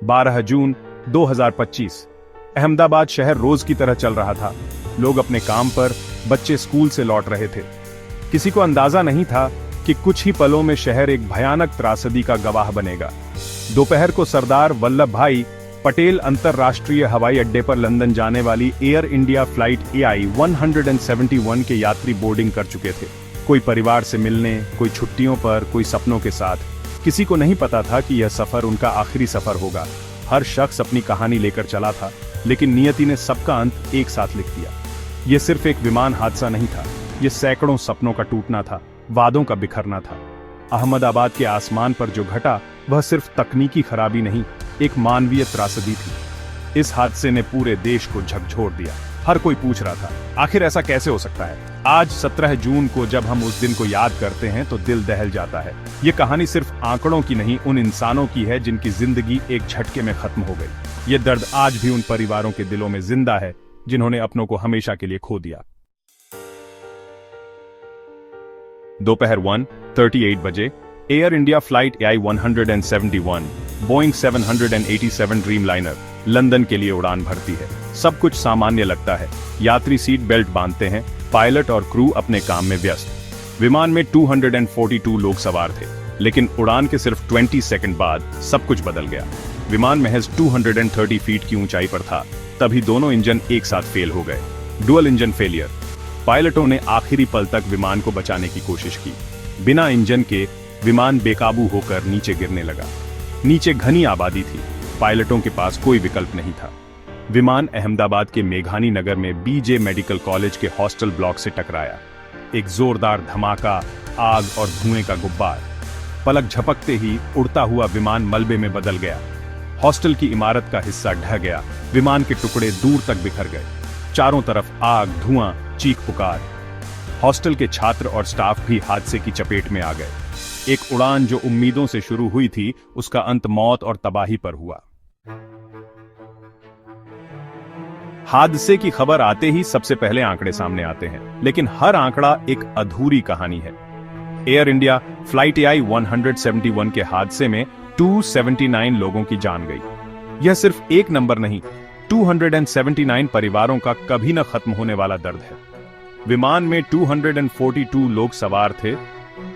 12 जून 2025। अहमदाबाद शहर रोज की तरह चल रहा था। लोग अपने काम पर, बच्चे स्कूल से लौट रहे थे। किसी को अंदाजा नहीं था कि कुछ ही पलों में शहर एक भयानक त्रासदी का गवाह बनेगा। दोपहर को सरदार वल्लभ भाई पटेल अंतरराष्ट्रीय हवाई अड्डे पर लंदन जाने वाली एयर इंडिया फ्लाइट AI-171 के यात्री बोर्डिंग कर चुके थे। कोई परिवार से मिलने, कोई छुट्टियों पर, कोई सपनों के साथ। किसी को नहीं पता था कि यह सफर उनका आखिरी सफर होगा। हर शख्स अपनी कहानी लेकर चला था, लेकिन नियति ने सबका अंत एक साथ लिख दिया। यह सिर्फ एक विमान हादसा नहीं था, यह सैकड़ों सपनों का टूटना था, वादों का बिखरना था। अहमदाबाद के आसमान पर जो घटा वह सिर्फ तकनीकी खराबी नहीं, एक मानवीय त्रासदी थी। इस हादसे ने पूरे देश को झकझोर दिया। हर कोई पूछ रहा था, आखिर ऐसा कैसे हो सकता है। आज 17 जून को जब हम उस दिन को याद करते हैं तो दिल दहल जाता है। ये कहानी सिर्फ आंकड़ों की नहीं, उन इंसानों की है जिनकी जिंदगी एक झटके में खत्म हो गई। ये दर्द आज भी उन परिवारों के दिलों में जिंदा है जिन्होंने अपनों को हमेशा के लिए खो दिया। दोपहर 1:38 बजे air India flight AI-171 Boeing 787 Dreamliner London के लिए उड़ान भरती है। सब कुछ सामान्य लगता है। यात्री सीट बेल्ट बांधते हैं, पायलट और क्रू अपने काम में व्यस्त। विमान में 242 लोग सवार थे, लेकिन उड़ान के सिर्फ 20 सेकंड बाद सब कुछ बदल गया। विमान महज 230 फीट की ऊंचाई पर था, तभी दोनों इंजन एक साथ फेल हो गए। Dual engine failure. पायलटों ने आखिरी पल तक विमान को बचाने की कोशिश की। बिना इंजन के विमान बेकाबू होकर नीचे गिरने लगा। नीचे घनी आबादी थी, पायलटों के पास कोई विकल्प नहीं था। विमान अहमदाबाद के मेघानी नगर में BJ मेडिकल कॉलेज के हॉस्टल ब्लॉक से टकराया। एक जोरदार धमाका, आग और धुएं का गुब्बार। पलक झपकते ही उड़ता हुआ विमान मलबे में बदल गया। हॉस्टल की इमारत का हिस्सा ढह गया। विमान के टुकड़े दूर तक बिखर गए। चारों तरफ आग, धुआं, चीख पुकार। हॉस्टल के छात्र और स्टाफ भी हादसे की चपेट में आ गए। एक उड़ान जो उम्मीदों से शुरू हुई थी, उसका अंत मौत और तबाही पर हुआ। हादसे की खबर आते ही सबसे पहले आंकड़े सामने आते हैं, लेकिन हर आंकड़ा एक अधूरी कहानी है। एयर इंडिया फ्लाइट AI-171 के हादसे में 279 लोगों की जान गई। यह सिर्फ एक नंबर नहीं, 279 परिवारों का कभी न खत्म होने वाला दर्द है। विमान में 242 लोग सवार थे।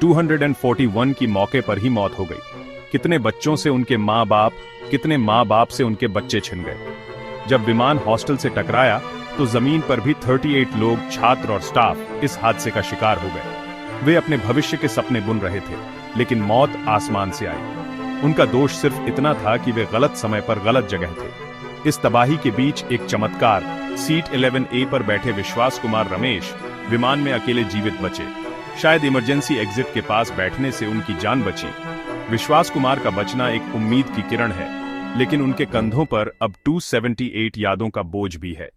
241 की मौके पर ही मौत हो गई। कितने बच्चों से उनके माँ बाप, कितने माँ बाप से उनके बच्चे छिन गए। जब विमान हॉस्टल से टकराया तो जमीन पर भी 38 लोग, छात्र और स्टाफ इस हादसे का शिकार हो गए। वे अपने भविष्य के सपने बुन रहे थे, लेकिन मौत आसमान से आई। उनका दोष सिर्फ इतना था कि वे गलत समय पर गलत जगह थे। इस तबाही के बीच एक चमत्कार, सीट 11A पर बैठे विश्वास कुमार रमेश विमान में अकेले जीवित बचे। शायद इमरजेंसी एग्जिट के पास बैठने से उनकी जान बची। विश्वास कुमार का बचना एक उम्मीद की किरण है, लेकिन उनके कंधों पर अब 278 यादों का बोझ भी है।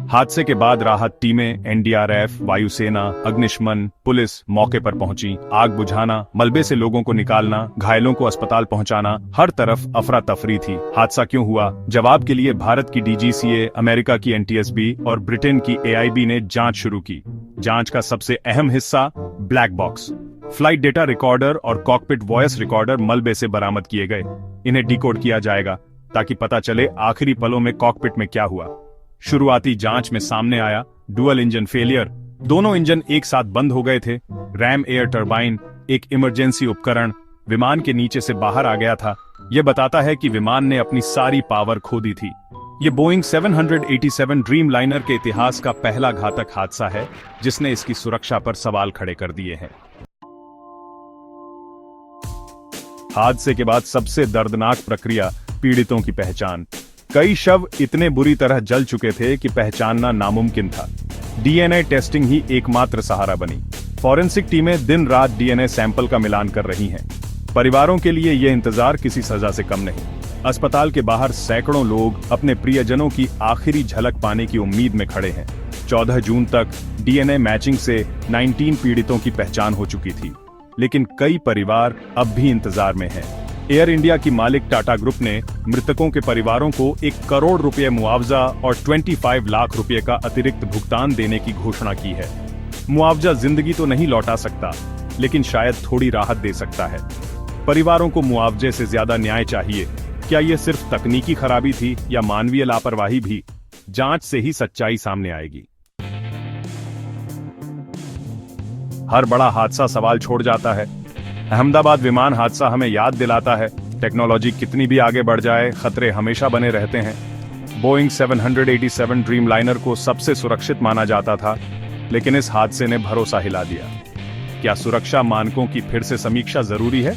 हादसे के बाद राहत टीमें, NDRF, वायुसेना, अग्निशमन, पुलिस मौके पर पहुंची। आग बुझाना, मलबे से लोगों को निकालना, घायलों को अस्पताल पहुंचाना, हर तरफ अफरा तफरी थी। हादसा क्यों हुआ? जवाब के लिए भारत की DGCA, अमेरिका की NTSB और ब्रिटेन की AIB ने जांच शुरू की। जांच का सबसे अहम हिस्सा black box, flight data recorder और कॉकपिट वॉइस रिकॉर्डर मलबे से बरामद किए गए। इन्हें डिकोड किया जाएगा ताकि पता चले आखिरी पलों में कॉकपिट में क्या हुआ। शुरुआती जांच में सामने आया डुअल इंजन फेलियर। दोनों इंजन एक साथ बंद हो गए थे। रैम एयर टरबाइन, एक इमरजेंसी उपकरण, विमान के नीचे से बाहर आ गया था। यह बताता है कि विमान ने अपनी सारी पावर खो दी थी। यह बोइंग 787 ड्रीमलाइनर के इतिहास का पहला घातक हादसा है, जिसने इसकी सुरक्षा पर सवाल खड़े कर दिए हैं। हादसे के बाद सबसे दर्दनाक प्रक्रिया, पीड़ितों की पहचान। कई शव इतने बुरी तरह जल चुके थे कि पहचानना नामुमकिन था। DNA टेस्टिंग ही एकमात्र सहारा बनी। फॉरेंसिक टीमें दिन रात DNA सैंपल का मिलान कर रही हैं। परिवारों के लिए यह इंतजार किसी सजा से कम नहीं। अस्पताल के बाहर सैकड़ों लोग अपने प्रियजनों की आखिरी झलक पाने की उम्मीद में खड़े हैं। 14 जून तक DNA मैचिंग से 19 पीड़ितों की पहचान हो चुकी थी, लेकिन कई परिवार अब भी इंतजार में हैं। एयर इंडिया की मालिक टाटा ग्रुप ने मृतकों के परिवारों को 1 करोड़ रुपए मुआवजा और 25 लाख रुपए का अतिरिक्त भुगतान देने की घोषणा की है। मुआवजा जिंदगी तो नहीं लौटा सकता, लेकिन शायद थोड़ी राहत दे सकता है। परिवारों को मुआवजे से ज्यादा न्याय चाहिए। क्या यह सिर्फ तकनीकी खराबी थी या मानवीय लापरवाही भी? जांच से ही सच्चाई सामने आएगी। हर बड़ा हादसा सवाल छोड़ जाता है। अहमदाबाद विमान हादसा हमें याद दिलाता है, टेक्नोलॉजी कितनी भी आगे बढ़ जाए, खतरे हमेशा बने रहते हैं। बोइंग 787 ड्रीमलाइनर को सबसे सुरक्षित माना जाता था, लेकिन इस हादसे ने भरोसा हिला दिया। क्या सुरक्षा मानकों की फिर से समीक्षा जरूरी है?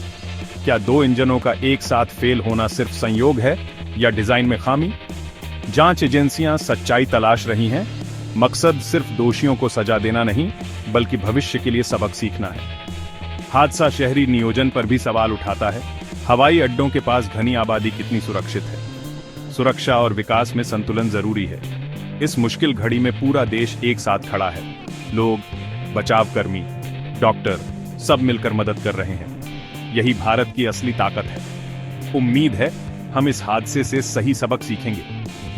क्या 2 इंजनों का एक साथ फेल होना सिर्फ संयोग है या डिजाइन में खामी? जांच एजेंसियां सच्चाई तलाश रही हैं। मकसद सिर्फ दोषियों को सजा देना नहीं, बल्कि भविष्य के लिए सबक सीखना है। हादसा शहरी नियोजन पर भी सवाल उठाता है। हवाई अड्डों के पास घनी आबादी कितनी सुरक्षित है? सुरक्षा और विकास में संतुलन जरूरी है। इस मुश्किल घड़ी में पूरा देश एक साथ खड़ा है। लोग, बचावकर्मी, डॉक्टर सब मिलकर मदद कर रहे हैं। यही भारत की असली ताकत है। उम्मीद है हम इस हादसे से सही सबक सीखेंगे।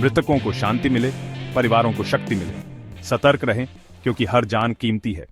मृतकों को शांति मिले, परिवारों को शक्ति मिले। सतर्क रहें, क्योंकि हर जान कीमती है।